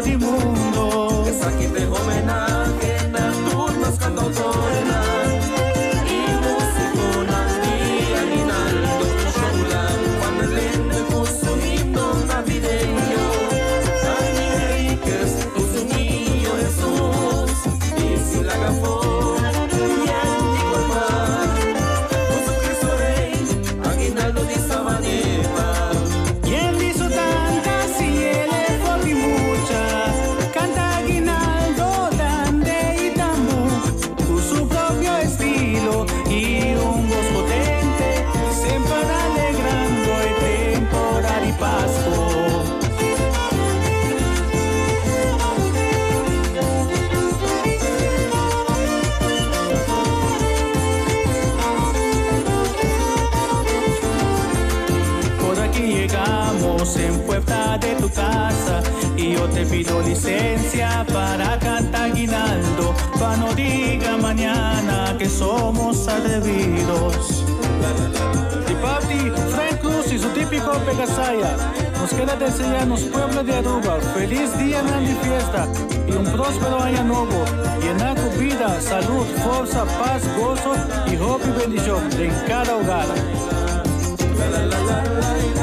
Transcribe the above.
todo el mundo. Es aquí de homenaje a turnos cantautoras y músico Nandía Aguinaldo Cholan Juan Elena puso un himno navideño. Ay, Enríquez puso un niño Jesús y si la gafó y Antico el mar puso Cristo Rey Aguinaldo de Sabaneta. Y él hizo tantas y él fue y muchas. Canta Aguinaldo, Dande y Tambo, con su propio estilo y un voz potente, siempre alegrando el temporal y pasto. Por aquí llegamos en puerta de tu casa y yo te pido licencia para cantar Aguinaldo, pa' no diga mañana que somos atrevidos. De parte, Frank Cruz y su típico Pegasaya, nos queda desearnos pueblo de Aruba feliz día, grande fiesta y un próspero año nuevo, llenar con vida, salud, fuerza, paz, gozo y hope y bendición en cada hogar. La la la la la.